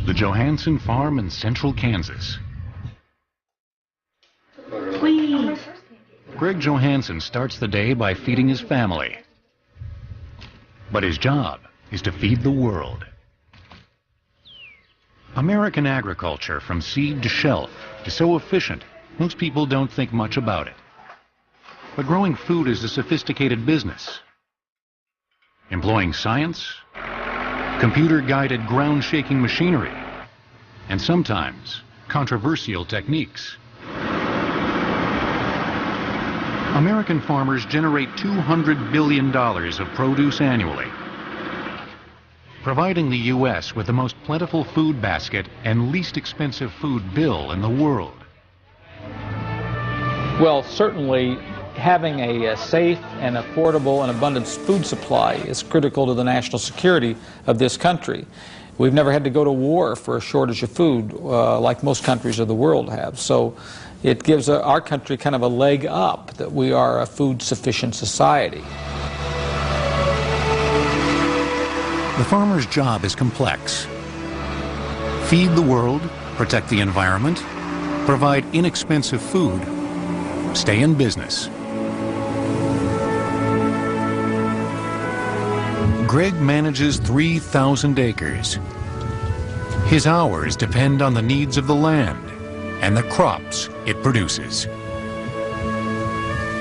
the Johansson farm in central Kansas. Whee! Greg Johansson starts the day by feeding his family. But his job is to feed the world. American agriculture, from seed to shelf, is so efficient, most people don't think much about it. But growing food is a sophisticated business, employing science, computer-guided ground-shaking machinery, and sometimes controversial techniques. American farmers generate $200 billion of produce annually, providing the U.S. with the most plentiful food basket and least expensive food bill in the world. Well, certainly having a safe and affordable and abundant food supply is critical to the national security of this country. We've never had to go to war for a shortage of food like most countries of the world have. So it gives our country kind of a leg up that we are a food-sufficient society. The farmer's job is complex. Feed the world, protect the environment, provide inexpensive food, stay in business. Greg manages 3,000 acres. His hours depend on the needs of the land and the crops it produces.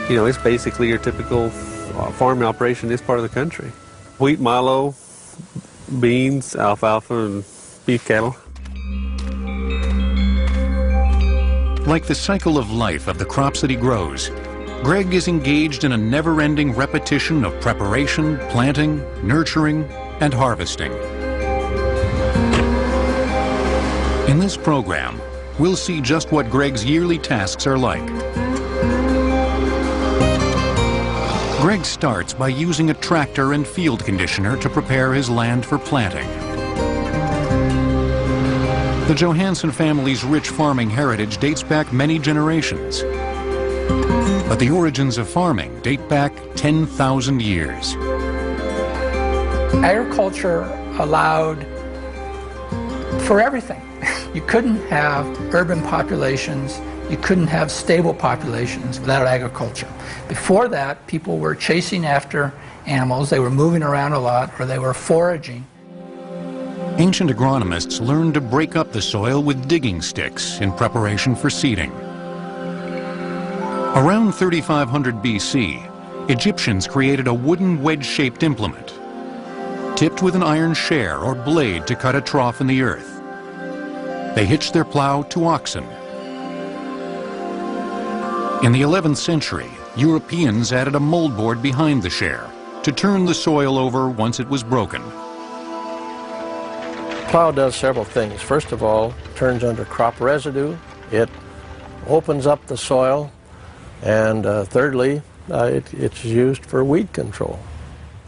You know, it's basically your typical farming operation in this part of the country. Wheat, milo, beans, alfalfa, and beef cattle. Like the cycle of life of the crops that he grows, Greg is engaged in a never-ending repetition of preparation, planting, nurturing, and harvesting. In this program, we'll see just what Greg's yearly tasks are like. Greg starts by using a tractor and field conditioner to prepare his land for planting. The Johansson family's rich farming heritage dates back many generations. But the origins of farming date back 10,000 years. Agriculture allowed for everything. You couldn't have urban populations, you couldn't have stable populations without agriculture. Before that, people were chasing after animals, they were moving around a lot, or they were foraging. Ancient agronomists learned to break up the soil with digging sticks in preparation for seeding. Around 3500 BC, Egyptians created a wooden wedge-shaped implement, tipped with an iron share or blade to cut a trough in the earth. They hitched their plow to oxen. In the 11th century, Europeans added a moldboard behind the share to turn the soil over once it was broken. Plow does several things. First of all, turns under crop residue. It opens up the soil. And thirdly, it's used for weed control.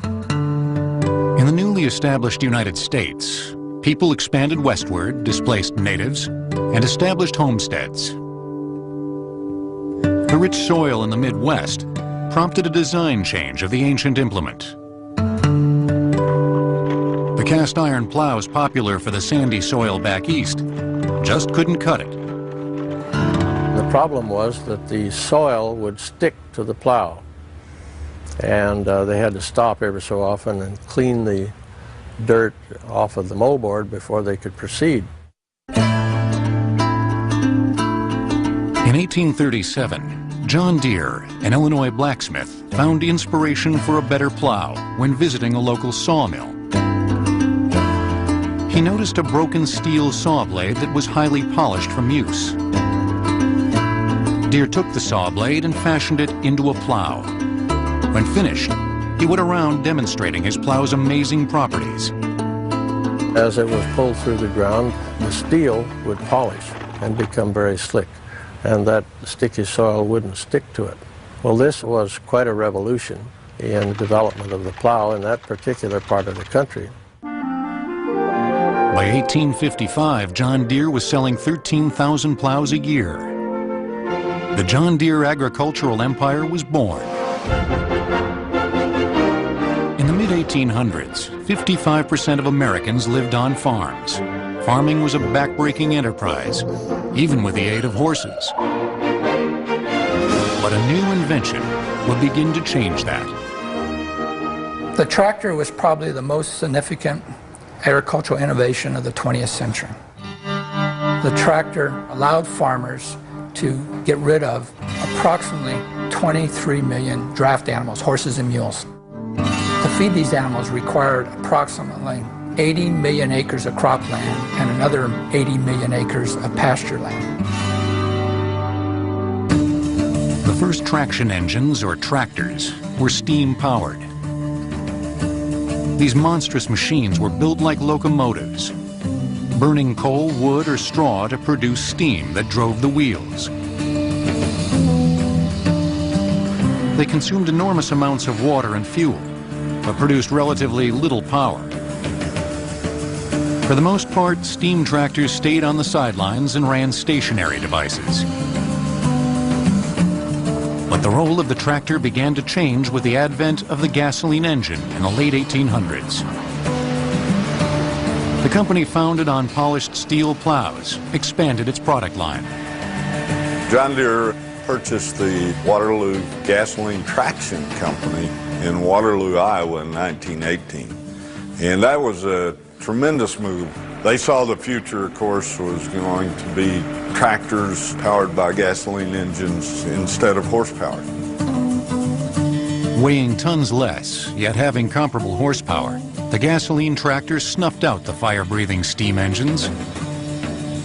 In the newly established United States, people expanded westward, displaced natives, and established homesteads. The rich soil in the Midwest prompted a design change of the ancient implement. The cast iron plows popular for the sandy soil back east just couldn't cut it. The problem was that the soil would stick to the plow, and they had to stop every so often and clean the dirt off of the moldboard before they could proceed. In 1837, John Deere, an Illinois blacksmith, found inspiration for a better plow when visiting a local sawmill. He noticed a broken steel saw blade that was highly polished from use. Deere took the saw blade and fashioned it into a plow. When finished, he went around demonstrating his plow's amazing properties. As it was pulled through the ground, the steel would polish and become very slick, and that sticky soil wouldn't stick to it. Well, this was quite a revolution in the development of the plow in that particular part of the country. By 1855, John Deere was selling 13,000 plows a year. The John Deere agricultural empire was born. In the mid-1800s, 55% of Americans lived on farms. farming was a backbreaking enterprise, even with the aid of horses. But a new invention would begin to change that. The tractor was probably the most significant agricultural innovation of the 20th century. The tractor allowed farmers to get rid of approximately 23 million draft animals, horses and mules. To feed these animals required approximately 80 million acres of cropland and another 80 million acres of pasture land. The first traction engines, or tractors, were steam-powered. These monstrous machines were built like locomotives, burning coal, wood, or straw to produce steam that drove the wheels. They consumed enormous amounts of water and fuel, but produced relatively little power. For the most part, steam tractors stayed on the sidelines and ran stationary devices. But the role of the tractor began to change with the advent of the gasoline engine in the late 1800s. The company, founded on polished steel plows, expanded its product line. John Deere purchased the Waterloo Gasoline Traction Company in Waterloo, Iowa in 1918. And that was a tremendous move. They saw the future, of course, was going to be tractors powered by gasoline engines instead of horsepower. Weighing tons less, yet having comparable horsepower, the gasoline tractor snuffed out the fire-breathing steam engines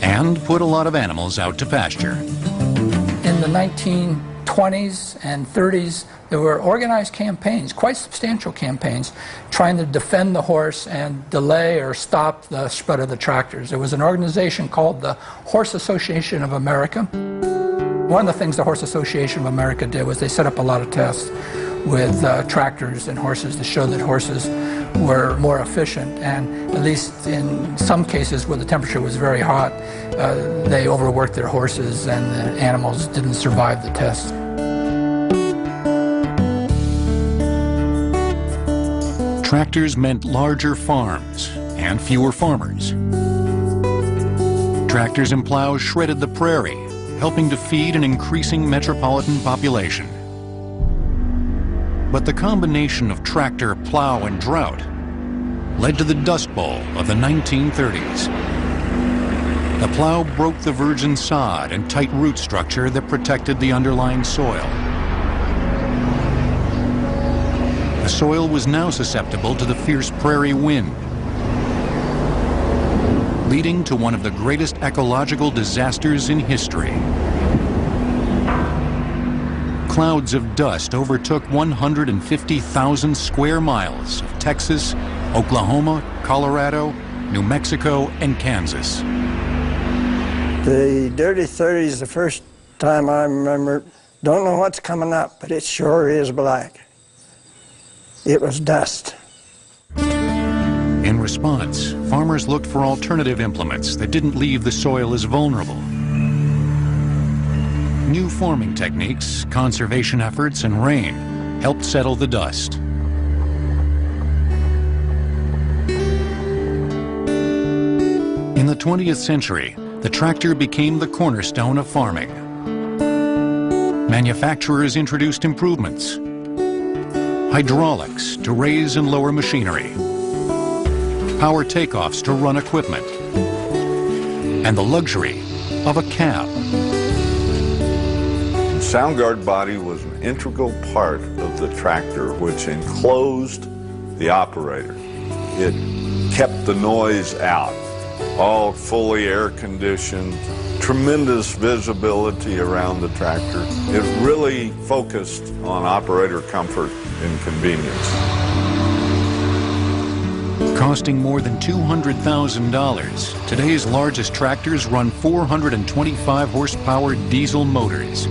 and put a lot of animals out to pasture. In the 1920s and 30s, there were organized campaigns, quite substantial campaigns, trying to defend the horse and delay or stop the spread of the tractors. There was an organization called the Horse Association of America. One of the things the Horse Association of America did was they set up a lot of tests with tractors and horses to show that horses were more efficient, and at least in some cases where the temperature was very hot, they overworked their horses and the animals didn't survive the test. Tractors meant larger farms and fewer farmers. Tractors and plows shredded the prairie, helping to feed an increasing metropolitan population. But the combination of tractor, plow, and drought led to the Dust Bowl of the 1930s. The plow broke the virgin sod and tight root structure that protected the underlying soil. The soil was now susceptible to the fierce prairie wind, leading to one of the greatest ecological disasters in history. Clouds of dust overtook 150,000 square miles of Texas, Oklahoma, Colorado, New Mexico, and Kansas. The dirty 30s, the first time I remember, don't know what's coming up, but it sure is black. It was dust. In response, farmers looked for alternative implements that didn't leave the soil as vulnerable. New farming techniques, conservation efforts, and rain helped settle the dust. In the 20th century, the tractor became the cornerstone of farming. Manufacturers introduced improvements: hydraulics to raise and lower machinery, power takeoffs to run equipment, and the luxury of a cab. The sound guard body was an integral part of the tractor, which enclosed the operator. It kept the noise out, all fully air-conditioned, tremendous visibility around the tractor. It really focused on operator comfort and convenience. Costing more than $200,000, today's largest tractors run 425 horsepower diesel motors.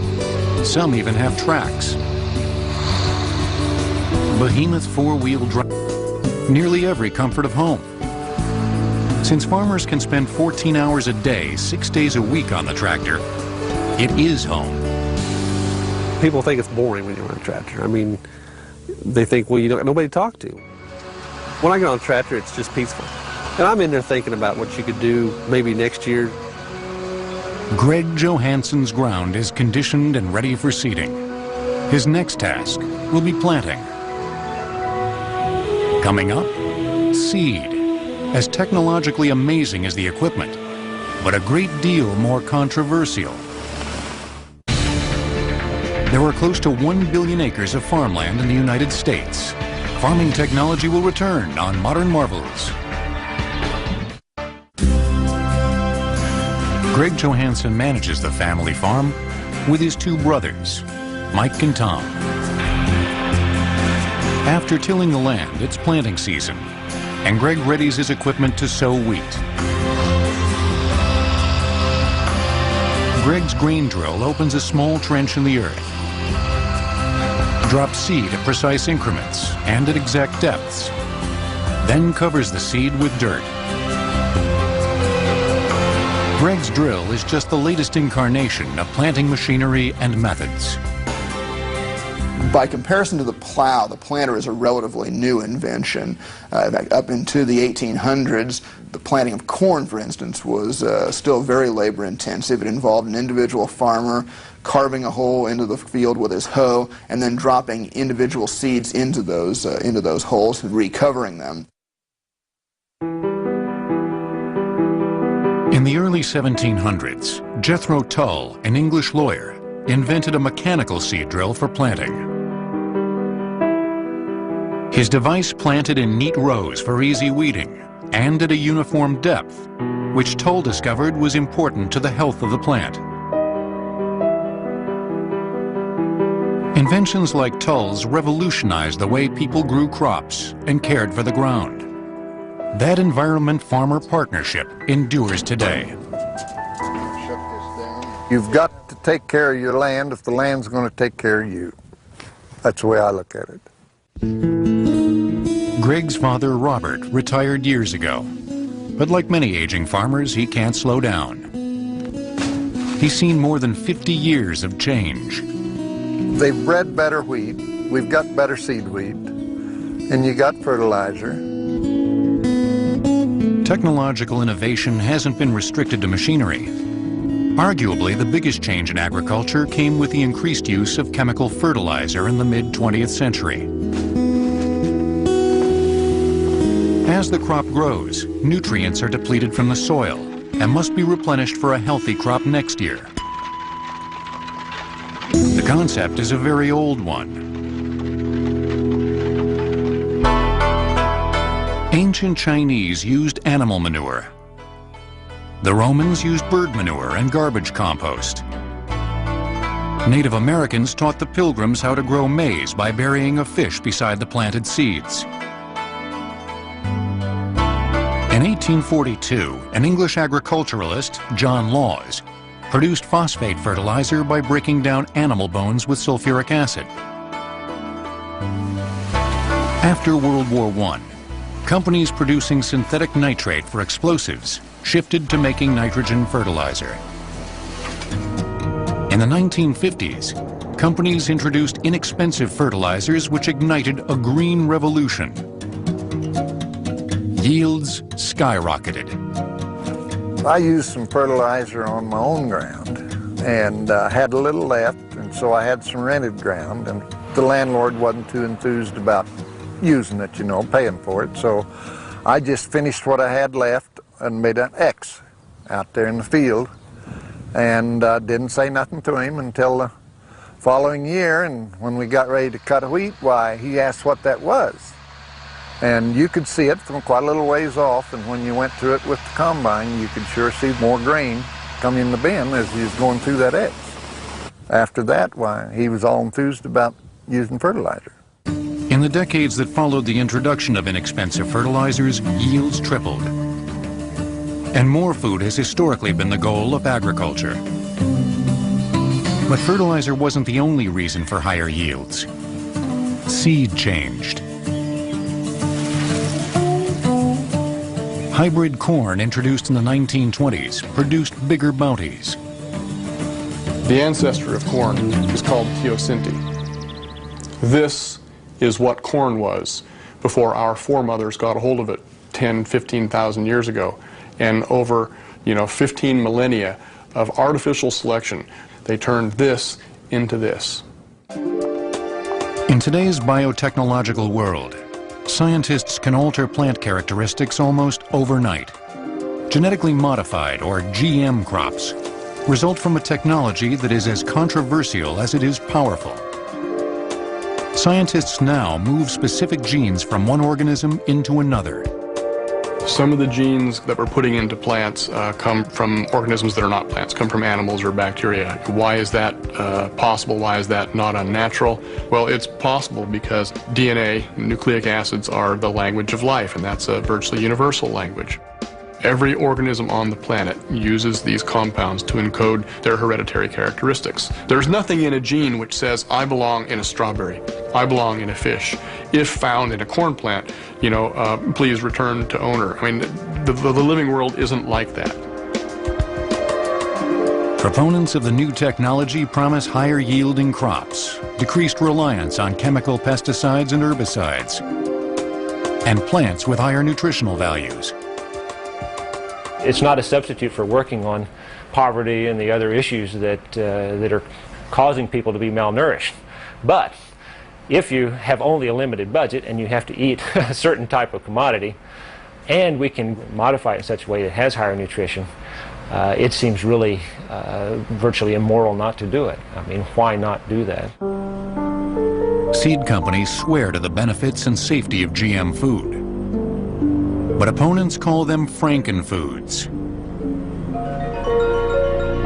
Some even have tracks. Behemoth four-wheel drive, nearly every comfort of home. Since farmers can spend 14 hours a day, 6 days a week on the tractor, it is home. People think it's boring when you run a tractor. I mean, they think, well, you don't got nobody to talk to. When I get on a tractor, it's just peaceful. And I'm in there thinking about what you could do maybe next year. Greg Johansson's ground is conditioned and ready for seeding. His next task will be planting. Coming up, seed. As technologically amazing as the equipment, but a great deal more controversial. There are close to 1 billion acres of farmland in the United States. Farming technology will return on Modern Marvels. Greg Johansson manages the family farm with his two brothers, Mike and Tom. After tilling the land, it's planting season, and Greg readies his equipment to sow wheat. Greg's grain drill opens a small trench in the earth, drops seed at precise increments and at exact depths, then covers the seed with dirt. Greg's drill is just the latest incarnation of planting machinery and methods. By comparison to the plow, the planter is a relatively new invention. In fact, up into the 1800s, the planting of corn, for instance, was still very labor intensive. It involved an individual farmer carving a hole into the field with his hoe and then dropping individual seeds into those holes and recovering them. In the early 1700s, Jethro Tull, an English lawyer, invented a mechanical seed drill for planting. His device planted in neat rows for easy weeding and at a uniform depth, which Tull discovered was important to the health of the plant. Inventions like Tull's revolutionized the way people grew crops and cared for the ground. That environment-farmer partnership endures today. You've got to take care of your land if the land's going to take care of you. That's the way I look at it. Greg's father, Robert, retired years ago. But like many aging farmers, he can't slow down. He's seen more than 50 years of change. They've bred better wheat. We've got better seed wheat. And you got fertilizer. Technological innovation hasn't been restricted to machinery. Arguably, the biggest change in agriculture came with the increased use of chemical fertilizer in the mid-20th century. As the crop grows, nutrients are depleted from the soil and must be replenished for a healthy crop next year. The concept is a very old one. Ancient Chinese used animal manure. The Romans used bird manure and garbage compost. Native Americans taught the Pilgrims how to grow maize by burying a fish beside the planted seeds. In 1842, an English agriculturalist, John Laws, produced phosphate fertilizer by breaking down animal bones with sulfuric acid. After World War I, companies producing synthetic nitrate for explosives shifted to making nitrogen fertilizer. In the 1950s, companies introduced inexpensive fertilizers which ignited a green revolution. Yields skyrocketed. I used some fertilizer on my own ground and had a little left, and so I had some rented ground, and the landlord wasn't too enthused about using it, you know, paying for it. So I just finished what I had left and made an X out there in the field, and didn't say nothing to him until the following year. And when we got ready to cut wheat, why, he asked what that was. And you could see it from quite a little ways off, and when you went through it with the combine, you could sure see more grain come in the bin as he was going through that X. After that, why, he was all enthused about using fertilizer. In the decades that followed the introduction of inexpensive fertilizers, yields tripled. And more food has historically been the goal of agriculture. But fertilizer wasn't the only reason for higher yields. Seed changed. Hybrid corn introduced in the 1920s produced bigger bounties. The ancestor of corn is called Teosinte. This is what corn was before our foremothers got a hold of it 10, 15,000 years ago. And over, 15 millennia of artificial selection, they turned this into this. In today's biotechnological world, scientists can alter plant characteristics almost overnight. Genetically modified, or GM crops, result from a technology that is as controversial as it is powerful. Scientists now move specific genes from one organism into another. Some of the genes that we're putting into plants come from organisms that are not plants, come from animals or bacteria. Why is that possible? Why is that not unnatural? Well, it's possible because DNA, nucleic acids, are the language of life, and that's a virtually universal language. Every organism on the planet uses these compounds to encode their hereditary characteristics. There's nothing in a gene which says, I belong in a strawberry, I belong in a fish. If found in a corn plant, please return to owner. I mean, the living world isn't like that. Proponents of the new technology promise higher yielding crops, decreased reliance on chemical pesticides and herbicides, and plants with higher nutritional values. It's not a substitute for working on poverty and the other issues that are causing people to be malnourished. But if you have only a limited budget and you have to eat a certain type of commodity, and we can modify it in such a way that has higher nutrition, it seems really virtually immoral not to do it. I mean, why not do that? Seed companies swear to the benefits and safety of GM food, but opponents call them frankenfoods.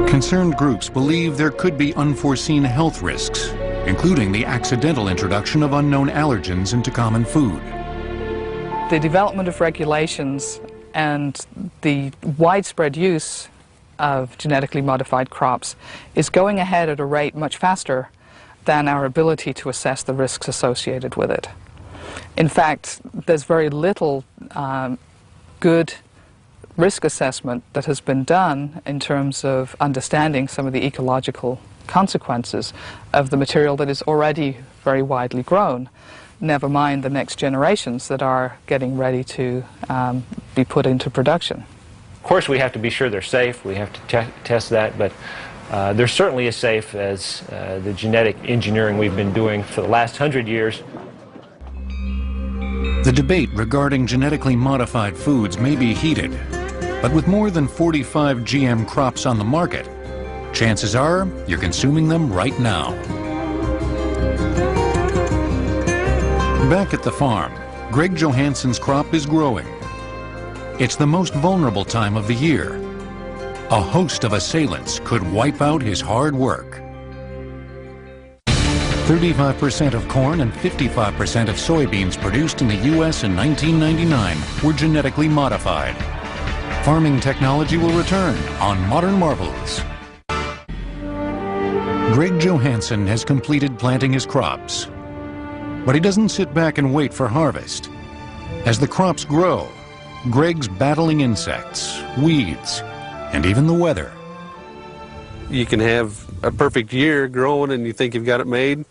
Concerned groups believe there could be unforeseen health risks, including the accidental introduction of unknown allergens into common food. The development of regulations and the widespread use of genetically modified crops is going ahead at a rate much faster than our ability to assess the risks associated with it. In fact, there's very little good risk assessment that has been done in terms of understanding some of the ecological consequences of the material that is already very widely grown, never mind the next generations that are getting ready to be put into production. Of course, we have to be sure they're safe. We have to test that, but they're certainly as safe as the genetic engineering we've been doing for the last 100 years. The debate regarding genetically modified foods may be heated, but with more than 45 GM crops on the market, chances are you're consuming them right now. Back at the farm, Greg Johansson's crop is growing. It's the most vulnerable time of the year. A host of assailants could wipe out his hard work. 35% of corn and 55% of soybeans produced in the U.S. in 1999 were genetically modified. Farming technology will return on Modern Marvels. Greg Johansson has completed planting his crops, but he doesn't sit back and wait for harvest. As the crops grow, Greg's battling insects, weeds, and even the weather. You can have a perfect year growing and you think you've got it made,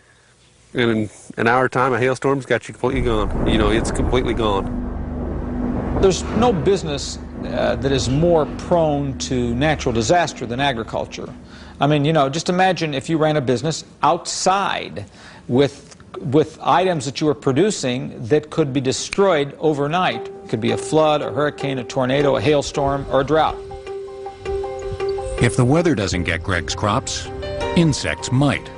and in an hour time a hailstorm's got you completely gone. It's completely gone. There's no business that is more prone to natural disaster than agriculture. I mean, just imagine if you ran a business outside with items that you were producing that could be destroyed overnight. It could be a flood, a hurricane, a tornado, a hailstorm, or a drought. If the weather doesn't get Greg's crops, insects might.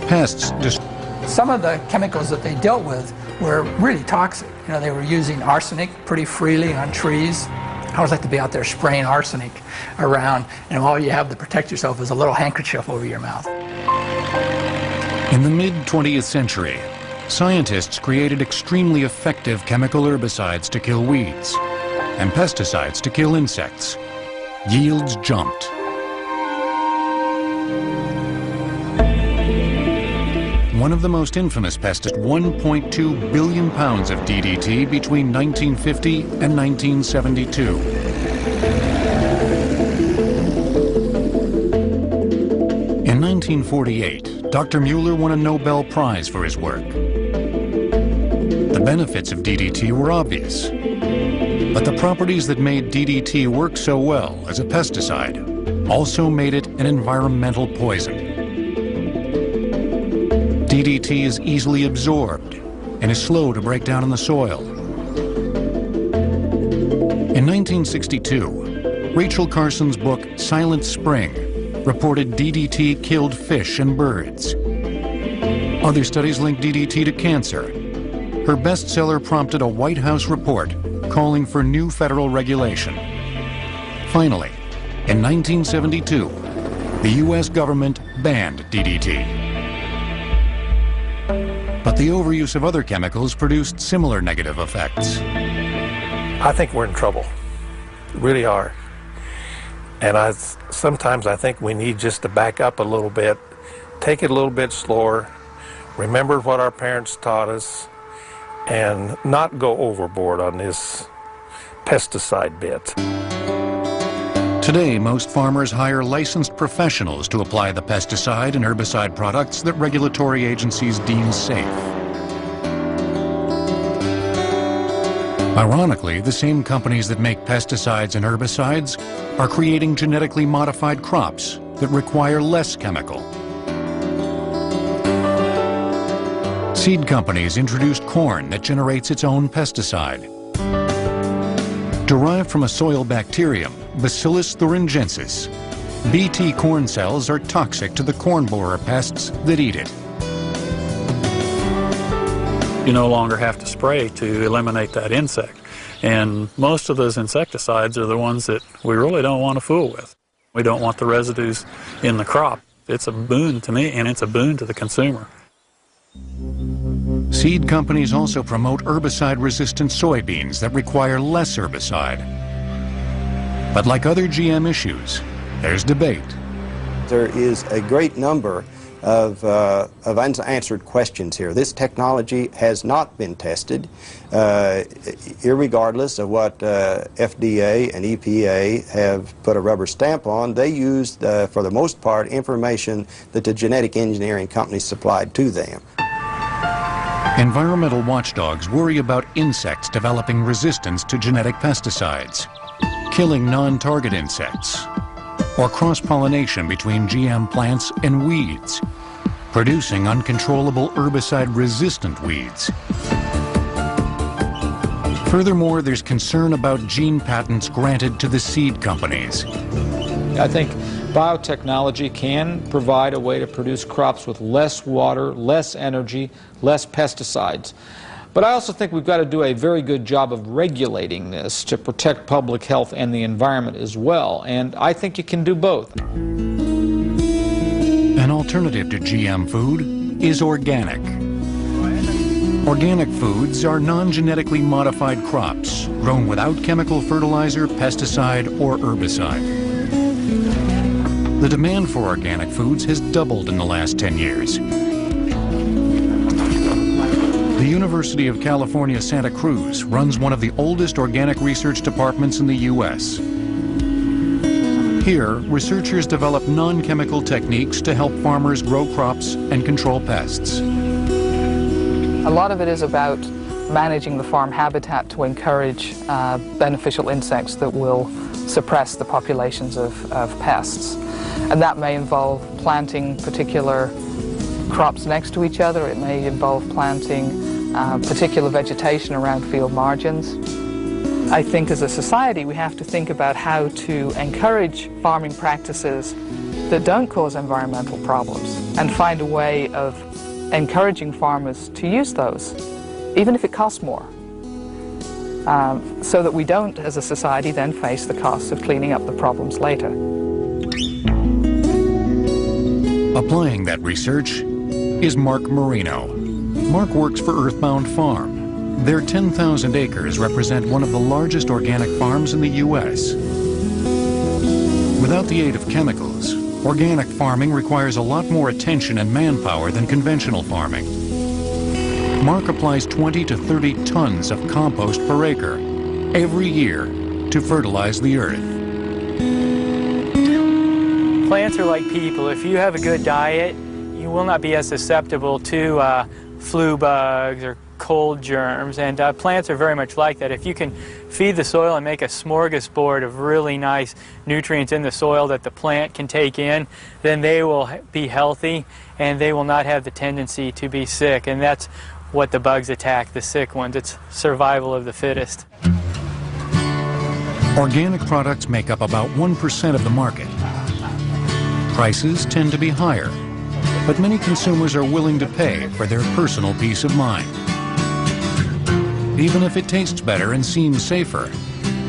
Pests just... Some of the chemicals that they dealt with were really toxic. They were using arsenic pretty freely on trees. I always like to be out there spraying arsenic around, and all you have to protect yourself is a little handkerchief over your mouth. In the mid-20th century, scientists created extremely effective chemical herbicides to kill weeds and pesticides to kill insects. Yields jumped. One of the most infamous pesticides, 1.2 billion pounds of DDT between 1950 and 1972. In 1948, Dr. Mueller won a Nobel Prize for his work. The benefits of DDT were obvious. But the properties that made DDT work so well as a pesticide also made it an environmental poison. DDT is easily absorbed and is slow to break down in the soil. In 1962, Rachel Carson's book Silent Spring reported DDT killed fish and birds. Other studies linked DDT to cancer. Her bestseller prompted a White House report calling for new federal regulation. Finally, in 1972, the U.S. government banned DDT. But the overuse of other chemicals produced similar negative effects. I think we're in trouble. Really are. And sometimes I think we need just to back up a little bit, take it a little bit slower, remember what our parents taught us, and not go overboard on this pesticide bit. Today, most farmers hire licensed professionals to apply the pesticide and herbicide products that regulatory agencies deem safe. Ironically, the same companies that make pesticides and herbicides are creating genetically modified crops that require less chemical. Seed companies introduced corn that generates its own pesticide. Derived from a soil bacterium, Bacillus thuringiensis, Bt corn cells are toxic to the corn borer pests that eat it. You no longer have to spray to eliminate that insect. And most of those insecticides are the ones that we really don't want to fool with. We don't want the residues in the crop. It's a boon to me, and it's a boon to the consumer. Seed companies also promote herbicide-resistant soybeans that require less herbicide. But like other GM issues, there's debate. There is a great number of unanswered questions here. This technology has not been tested, irregardless of what FDA and EPA have put a rubber stamp on. They used, for the most part, information that the genetic engineering companies supplied to them. Environmental watchdogs worry about insects developing resistance to genetic pesticides, killing non-target insects, or cross-pollination between GM plants and weeds, producing uncontrollable herbicide-resistant weeds. Furthermore, there's concern about gene patents granted to the seed companies. I think biotechnology can provide a way to produce crops with less water, less energy, less pesticides. But I also think we've got to do a very good job of regulating this to protect public health and the environment as well. And I think you can do both. An alternative to GM food is organic. Organic foods are non-genetically modified crops grown without chemical fertilizer, pesticide, or herbicide. The demand for organic foods has doubled in the last 10 years. The University of California, Santa Cruz runs one of the oldest organic research departments in the U.S. Here, researchers develop non-chemical techniques to help farmers grow crops and control pests. A lot of it is about managing the farm habitat to encourage beneficial insects that will suppress the populations of pests. And that may involve planting particular crops next to each other. It may involve planting particular vegetation around field margins. I think as a society we have to think about how to encourage farming practices that don't cause environmental problems and find a way of encouraging farmers to use those, even if it costs more, so that we don't, as a society, then face the costs of cleaning up the problems later. Applying that research is Mark Marino. Mark works for Earthbound Farm. Their 10,000 acres represent one of the largest organic farms in the U.S. Without the aid of chemicals, organic farming requires a lot more attention and manpower than conventional farming. Mark applies 20 to 30 tons of compost per acre every year to fertilize the earth. Plants are like people. If you have a good diet, you will not be as susceptible to flu bugs or cold germs, and plants are very much like that. If you can feed the soil and make a smorgasbord of really nice nutrients in the soil that the plant can take in, then they will be healthy and they will not have the tendency to be sick. And that's what the bugs attack, the sick ones. It's survival of the fittest. Organic products make up about 1% of the market. Prices tend to be higher, but many consumers are willing to pay for their personal peace of mind. Even if it tastes better and seems safer,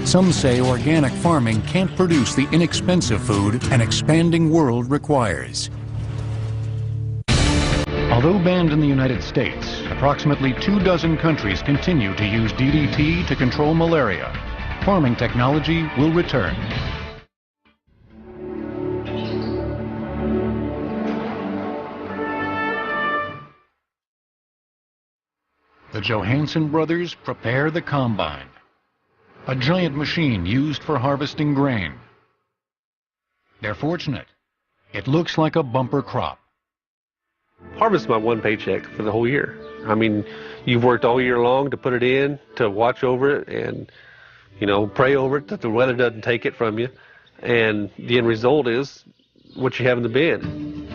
some say organic farming can't produce the inexpensive food an expanding world requires. Although banned in the United States, approximately 24 countries continue to use DDT to control malaria. Farming technology will return. The Johansen brothers prepare the combine, a giant machine used for harvesting grain. They're fortunate. It looks like a bumper crop. Harvest is my one paycheck for the whole year. I mean, you've worked all year long to put it in, to watch over it, and, you know, pray over it that the weather doesn't take it from you. And the end result is what you have in the bin.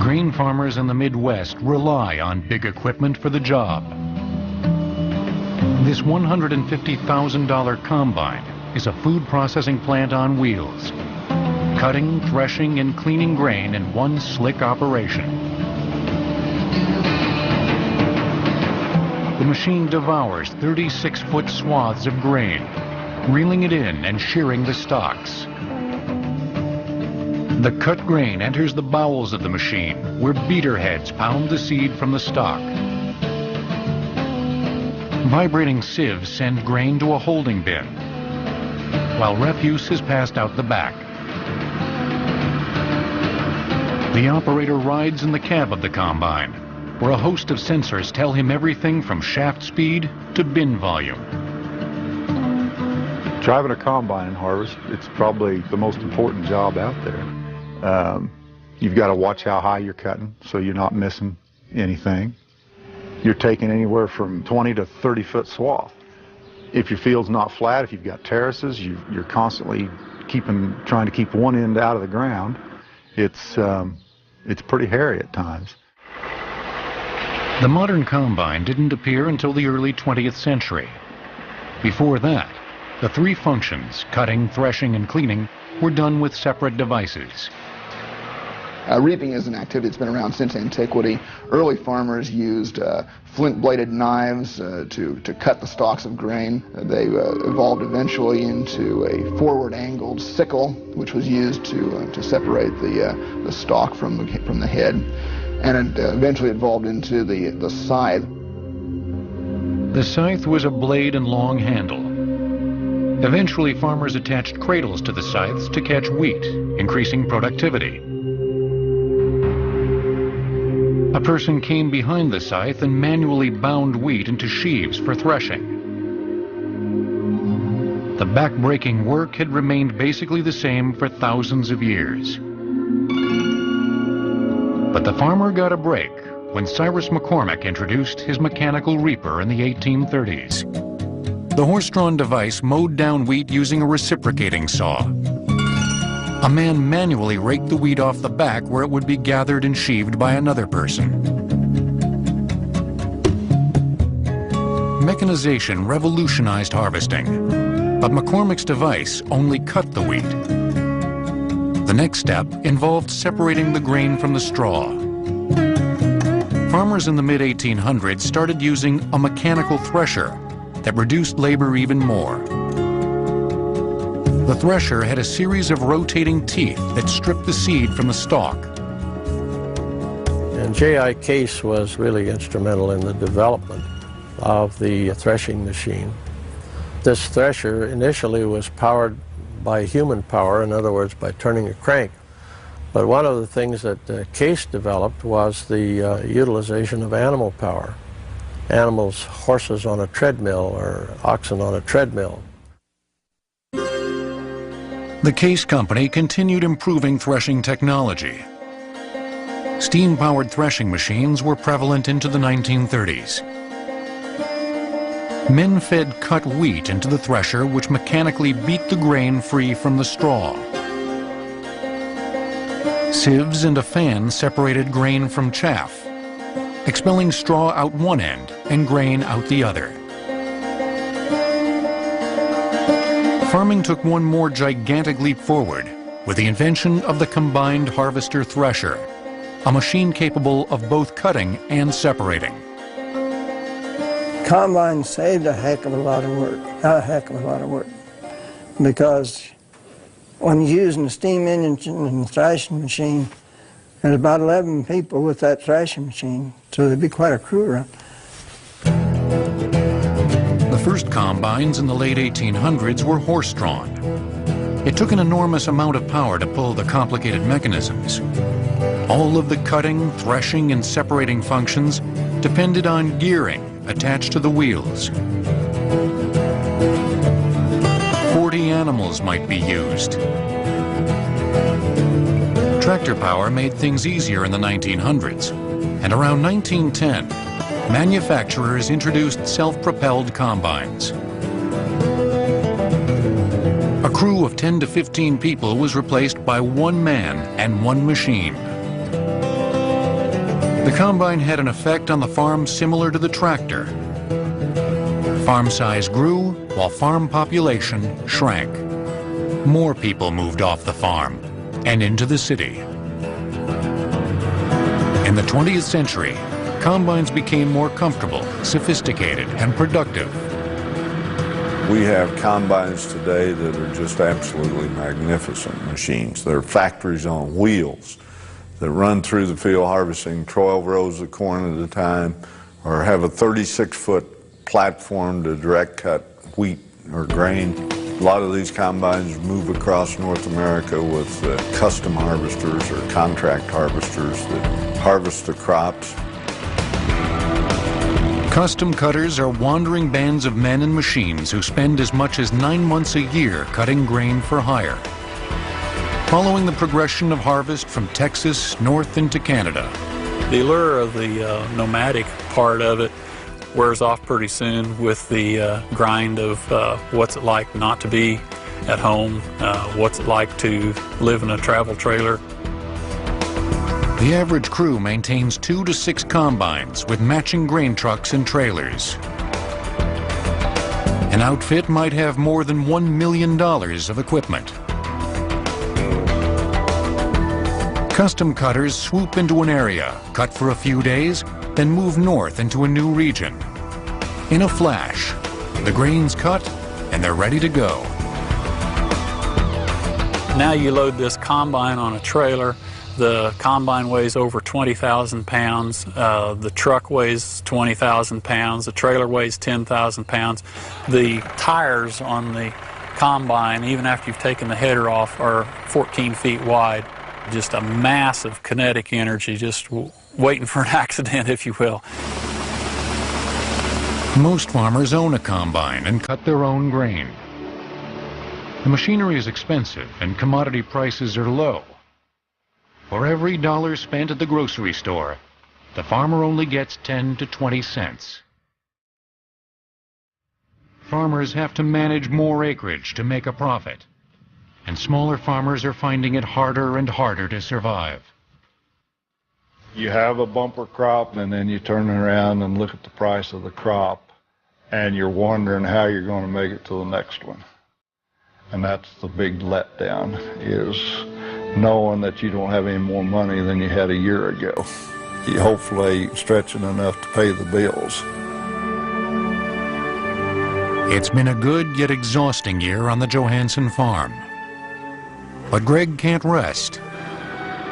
Grain farmers in the Midwest rely on big equipment for the job. This $150,000 combine is a food processing plant on wheels, cutting, threshing, and cleaning grain in one slick operation. The machine devours 36-foot swaths of grain, reeling it in and shearing the stalks. The cut grain enters the bowels of the machine, where beater heads pound the seed from the stalk. Vibrating sieves send grain to a holding bin, while refuse is passed out the back. The operator rides in the cab of the combine, where a host of sensors tell him everything from shaft speed to bin volume. Driving a combine and harvest, it's probably the most important job out there. You've got to watch how high you're cutting so you're not missing anything. You're taking anywhere from 20 to 30 foot swath. If your field's not flat, if you've got terraces, you're constantly trying to keep one end out of the ground. It's pretty hairy at times. The modern combine didn't appear until the early 20th century. Before that, the three functions, cutting, threshing, and cleaning, were done with separate devices. Reaping is an activity that's been around since antiquity. Early farmers used flint-bladed knives to cut the stalks of grain. They evolved eventually into a forward-angled sickle, which was used to separate the stalk from the head, and it eventually evolved into the scythe. The scythe was a blade and long handle. Eventually, farmers attached cradles to the scythes to catch wheat, increasing productivity. A person came behind the scythe and manually bound wheat into sheaves for threshing. The back-breaking work had remained basically the same for thousands of years. But the farmer got a break when Cyrus McCormick introduced his mechanical reaper in the 1830s. The horse-drawn device mowed down wheat using a reciprocating saw. A man manually raked the wheat off the back where it would be gathered and sheaved by another person. Mechanization revolutionized harvesting, but McCormick's device only cut the wheat. The next step involved separating the grain from the straw. Farmers in the mid-1800s started using a mechanical thresher that reduced labor even more. The thresher had a series of rotating teeth that stripped the seed from the stalk. And J.I. Case was really instrumental in the development of the threshing machine. This thresher initially was powered by human power, in other words, by turning a crank. But one of the things that Case developed was the utilization of animal power. Animals, horses on a treadmill or oxen on a treadmill. The Case Company continued improving threshing technology. Steam-powered threshing machines were prevalent into the 1930s. Men fed cut wheat into the thresher, which mechanically beat the grain free from the straw. Sieves and a fan separated grain from chaff, expelling straw out one end and grain out the other. Farming took one more gigantic leap forward with the invention of the combined harvester thresher, a machine capable of both cutting and separating. Combine saved a heck of a lot of work, because when you're using a steam engine and a thrashing machine, there's about 11 people with that thrashing machine, so there'd be quite a crew around. The first combines in the late 1800s were horse-drawn. It took an enormous amount of power to pull the complicated mechanisms. All of the cutting, threshing, and separating functions depended on gearing attached to the wheels. 40 animals might be used. Tractor power made things easier in the 1900s, and around 1910, manufacturers introduced self-propelled combines. A crew of 10 to 15 people was replaced by one man and one machine. The combine had an effect on the farm similar to the tractor. Farm size grew while farm population shrank. More people moved off the farm and into the city. In the 20th century, combines became more comfortable, sophisticated, and productive. We have combines today that are just absolutely magnificent machines. They're factories on wheels that run through the field harvesting 12 rows of corn at a time, or have a 36-foot platform to direct cut wheat or grain. A lot of these combines move across North America with custom harvesters or contract harvesters that harvest the crops. Custom cutters are wandering bands of men and machines who spend as much as 9 months a year cutting grain for hire. Following the progression of harvest from Texas north into Canada. The allure of the nomadic part of it wears off pretty soon with the grind of what's it like not to be at home, what's it like to live in a travel trailer. The average crew maintains 2 to 6 combines with matching grain trucks and trailers. An outfit might have more than $1 million of equipment. Custom cutters swoop into an area, cut for a few days, then move north into a new region. In a flash, the grain's cut and they're ready to go. Now you load this combine on a trailer. The combine weighs over 20,000 pounds. The truck weighs 20,000 pounds. The trailer weighs 10,000 pounds. The tires on the combine, even after you've taken the header off, are 14 feet wide. Just a mass of kinetic energy, just waiting for an accident, if you will. Most farmers own a combine and cut their own grain. The machinery is expensive and commodity prices are low. For every dollar spent at the grocery store, the farmer only gets 10 to 20 cents. Farmers have to manage more acreage to make a profit, and smaller farmers are finding it harder and harder to survive. You have a bumper crop, and then you turn around and look at the price of the crop, and you're wondering how you're going to make it to the next one. And that's the big letdown, is knowing that you don't have any more money than you had a year ago. You hopefully stretching enough to pay the bills. It's been a good yet exhausting year on the Johansson farm. But Greg can't rest.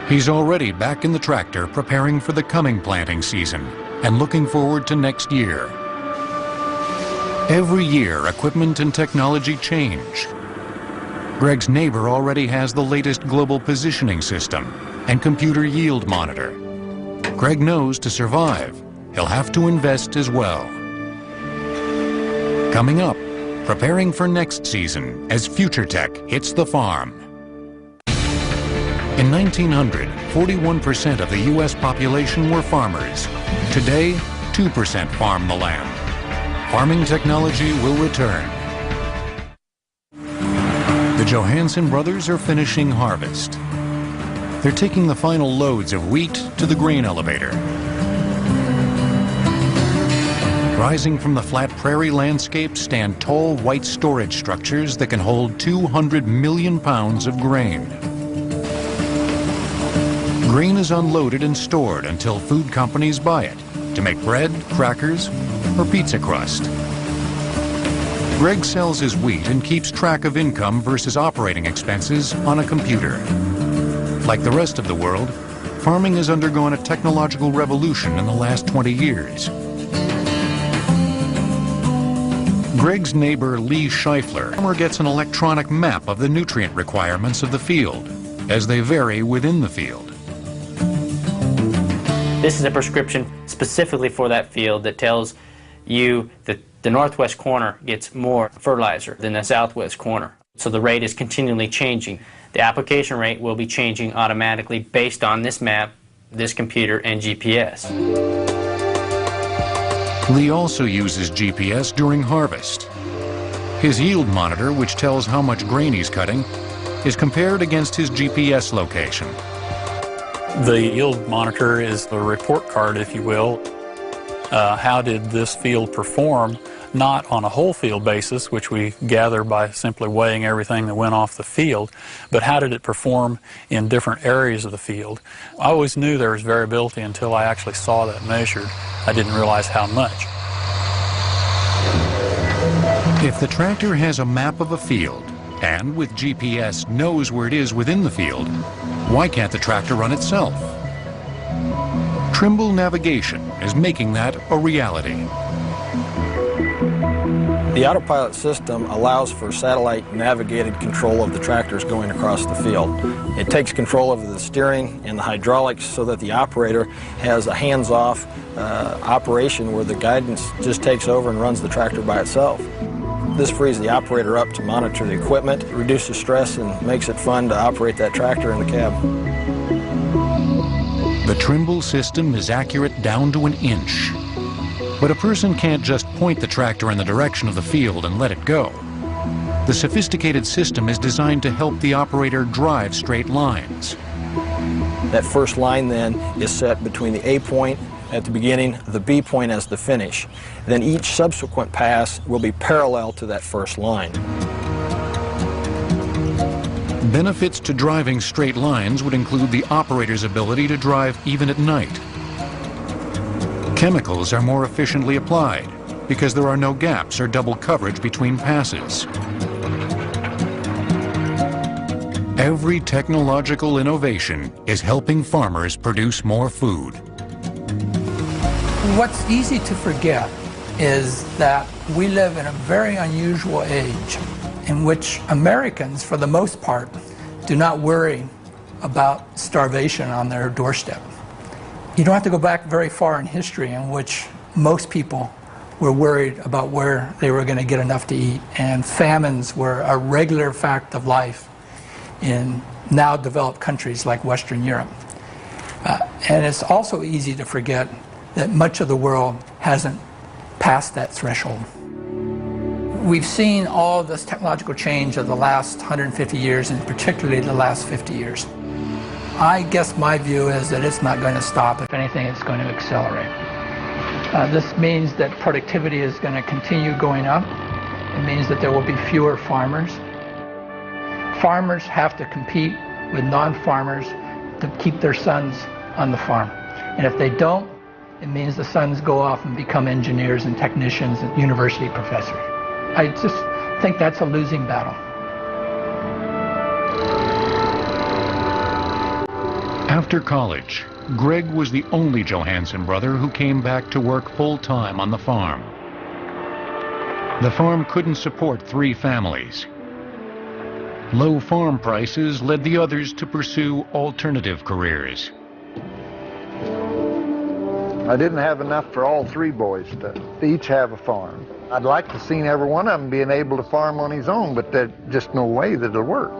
He's already back in the tractor preparing for the coming planting season and looking forward to next year. Every year, equipment and technology change. Greg's neighbor already has the latest global positioning system and computer yield monitor. Greg knows to survive, he'll have to invest as well. Coming up, preparing for next season as future tech hits the farm. In 1900, 41% of the U.S. population were farmers. Today, 2% farm the land. Farming technology will return. The Johansen brothers are finishing harvest. They're taking the final loads of wheat to the grain elevator. Rising from the flat prairie landscape stand tall white storage structures that can hold 200 million pounds of grain. Grain is unloaded and stored until food companies buy it to make bread, crackers, or pizza crust. Greg sells his wheat and keeps track of income versus operating expenses on a computer. Like the rest of the world, farming has undergone a technological revolution in the last 20 years. Greg's neighbor Lee Scheifler gets an electronic map of the nutrient requirements of the field as they vary within the field. This is a prescription specifically for that field that tells you that the northwest corner gets more fertilizer than the southwest corner. So the rate is continually changing. The application rate will be changing automatically based on this map, this computer, and GPS. Lee also uses GPS during harvest. His yield monitor, which tells how much grain he's cutting, is compared against his GPS location. The yield monitor is the report card, if you will. How did this field perform, not on a whole field basis, which we gather by simply weighing everything that went off the field, but how did it perform in different areas of the field? I always knew there was variability until I actually saw that measured. I didn't realize how much. If the tractor has a map of a field and with GPS knows where it is within the field, why can't the tractor run itself? Trimble Navigation is making that a reality. The autopilot system allows for satellite navigated control of the tractors going across the field. It takes control over the steering and the hydraulics so that the operator has a hands-off operation where the guidance just takes over and runs the tractor by itself. This frees the operator up to monitor the equipment, reduces stress, and makes it fun to operate that tractor in the cab. The Trimble system is accurate down to an inch. But a person can't just point the tractor in the direction of the field and let it go. The sophisticated system is designed to help the operator drive straight lines. That first line then is set between the A point at the beginning, the B point as the finish. Then each subsequent pass will be parallel to that first line. Benefits to driving straight lines would include the operator's ability to drive even at night. Chemicals are more efficiently applied because there are no gaps or double coverage between passes. Every technological innovation is helping farmers produce more food. What's easy to forget is that we live in a very unusual age in which Americans, for the most part, do not worry about starvation on their doorstep. You don't have to go back very far in history in which most people were worried about where they were going to get enough to eat, and famines were a regular fact of life in now developed countries like Western Europe. And it's also easy to forget that much of the world hasn't passed that threshold. We've seen all this technological change of the last 150 years, and particularly the last 50 years. I guess my view is that it's not going to stop. If anything, it's going to accelerate. This means that productivity is going to continue going up. It means that there will be fewer farmers. Farmers have to compete with non-farmers to keep their sons on the farm. And if they don't, it means the sons go off and become engineers and technicians and university professors. I just think that's a losing battle. After college, Greg was the only Johansen brother who came back to work full-time on the farm. The farm couldn't support 3 families. Low farm prices led the others to pursue alternative careers. I didn't have enough for all 3 boys to each have a farm. I'd like to see every one of them being able to farm on his own, but there's just no way that it'll work.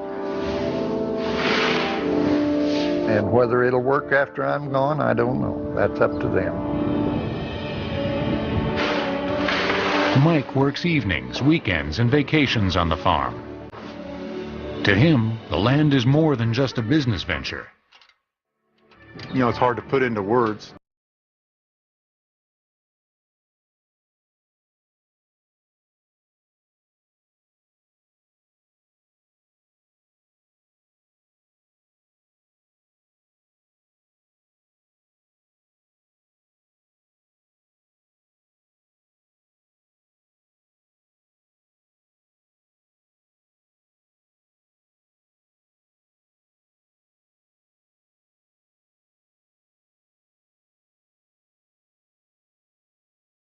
And whether it'll work after I'm gone, I don't know. That's up to them. Mike works evenings, weekends, and vacations on the farm. To him, the land is more than just a business venture. You know, it's hard to put into words.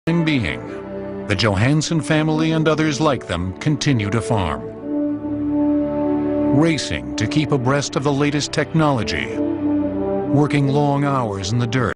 Being, the Johansson family and others like them continue to farm, racing to keep abreast of the latest technology, working long hours in the dirt.